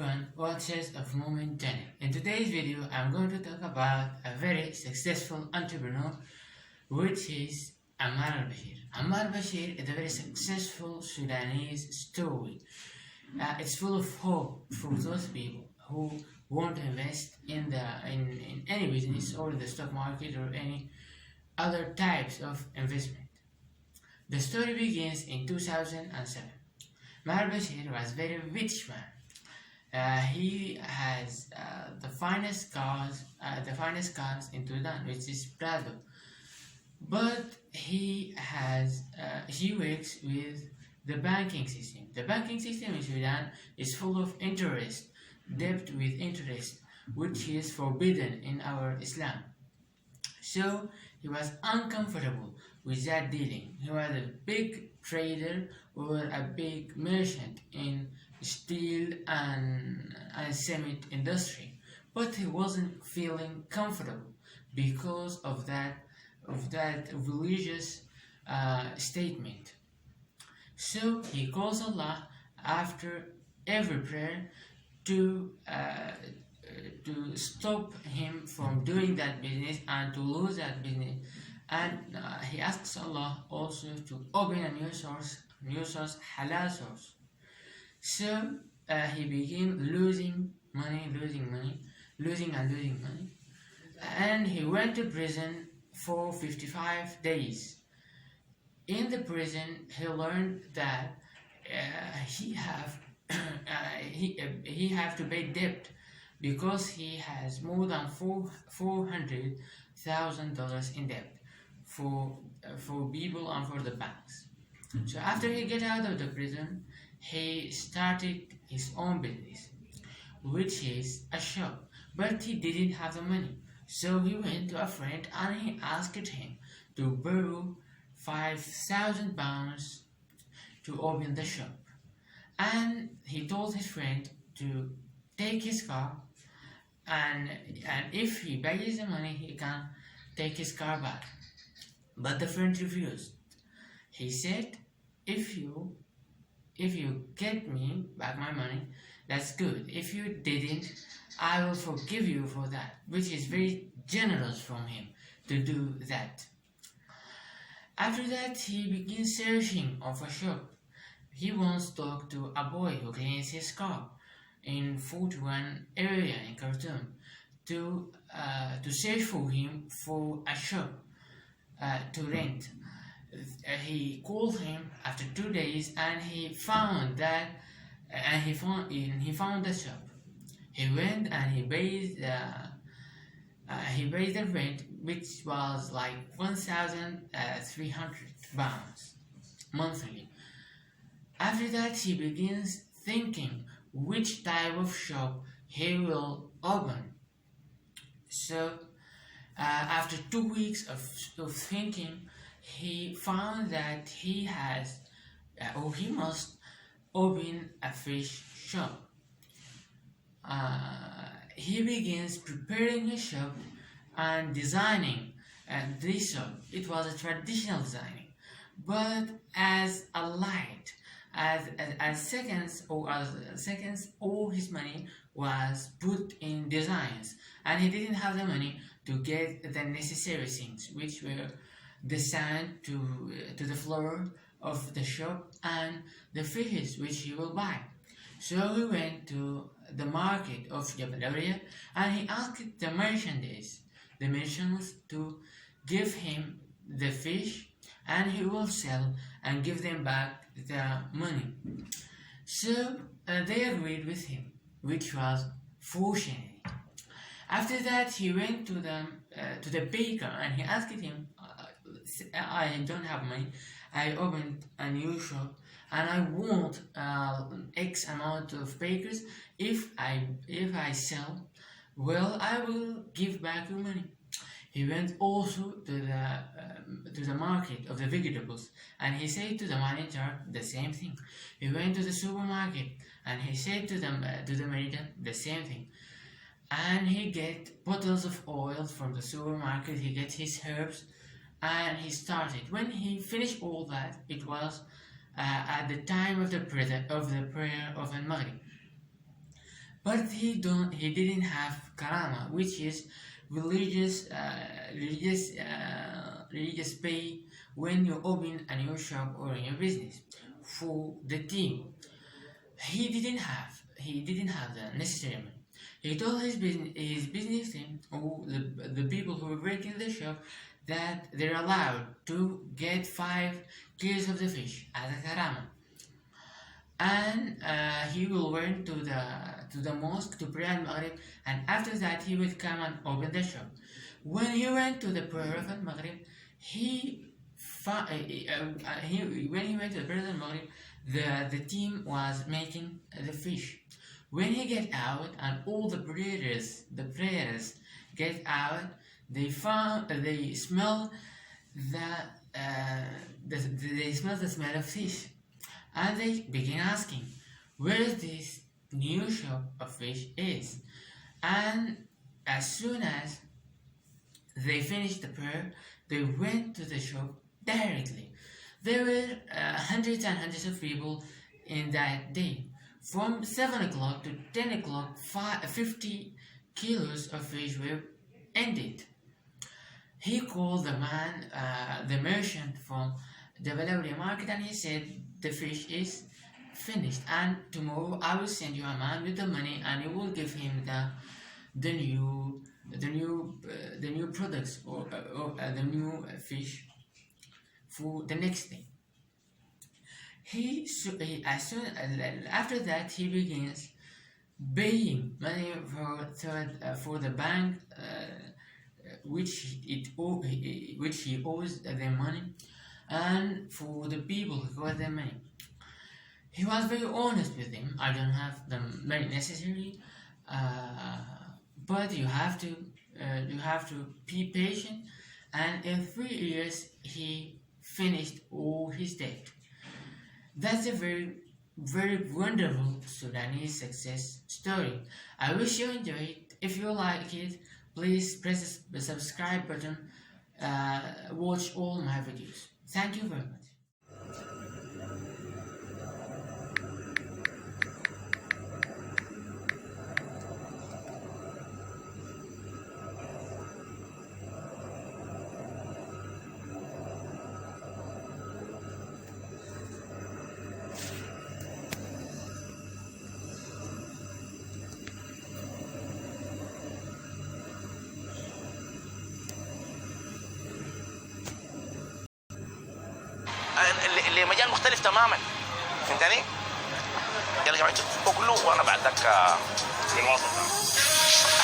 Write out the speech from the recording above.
everyone, watchers of Momen channel. In today's video, I'm going to talk about a very successful entrepreneur, which is Ammar Albashir. Ammar Albashir is a very successful Sudanese story. It's full of hope for those people who want to invest in any business or in the stock market or any other types of investment. The story begins in 2007. Ammar Albashir was a very rich man. He has the finest cars in Sudan, which is Prado. But he works with the banking system. The banking system in Sudan is full of interest, debt with interest, which is forbidden in our Islam. So he was uncomfortable with that dealing. He was a big trader or a big merchant in steel and cement industry, but he wasn't feeling comfortable because of that religious statement. So he calls Allah after every prayer to stop him from doing that business and to lose that business, and he asks Allah also to open a new source, halal source. So he began losing money, and he went to prison for 55 days. In the prison, he learned that he have to pay debt because he has more than $400,000 in debt for people and for the banks. So after he get out of the prison, he started his own business, which is a shop, but he didn't have the money. So he went to a friend and he asked him to borrow £5,000 to open the shop. And he told his friend to take his car, and if he pays the money, he can take his car back. But the friend refused. He said, if you get me back my money, that's good. If you didn't, I will forgive you for that, which is very generous from him to do that. After that, he begins searching of a shop. He once talked to a boy who cleans his car in 41 area in Khartoum to search for him for a shop to rent. He called him after 2 days, and he found the shop. He went and he paid the rent, which was like £1,300 monthly. After that, he begins thinking which type of shop he will open. So after 2 weeks of thinking, he found that he must open a fish shop. He begins preparing his shop and designing this shop. It was a traditional designing, but as a light, as seconds, all his money was put in designs, and he didn't have the money to get the necessary things, which were the sand to the floor of the shop and the fishes which he will buy. So he went to the market of Jabalaria and he asked the merchants to give him the fish, and he will sell and give them back the money. So they agreed with him, which was fortunate. After that, he went to the baker and he asked him, I don't have money, I opened a new shop and I want X amount of bakers. If I sell, well, I will give back your money. He went also to the market of the vegetables, and he said to the manager the same thing. He went to the supermarket and he said to the manager the same thing. And he get bottles of oil from the supermarket, he gets his herbs, and he started. When he finished all that, it was at the time of the prayer of Almakki. but he didn't have karama, which is religious religious pay when you open a new shop or a new business. For the team, he didn't have the necessary money. He told his business team, or the people who were working the shop, that they're allowed to get 5 kilos of the fish as a karama, and he will went to the mosque to pray al Maghrib, and after that he will come and open the shop. When he went to the prayer of al Maghrib, when he went to the prayer of al Maghrib, the team was making the fish. When he get out and all the prayers get out, they smell the smell of fish, and they begin asking where this new shop of fish is. And as soon as they finished the prayer, they went to the shop directly. There were hundreds and hundreds of people in that day. From 7 o'clock to 10 o'clock, 50 kilos of fish were ended. He called the man, the merchant from the Valauria market, and he said, the fish is finished, and tomorrow I will send you a man with the money, and you will give him the new products or the new fish for the next day. After that, he begins paying money for the bank, which he owes them money, and for the people who got their money. He was very honest with him. I don't have the money necessary, but you have to be patient. And in 3 years, he finished all his debt. That's a very, very wonderful Sudanese success story. I wish you enjoyed it. If you like it, please press the subscribe button. Watch all my videos. Thank you very much. اللي مجال مختلف تماما، فهمتني؟ يلا يا جماعه كلوا وانا بعد ذاك بالوسط.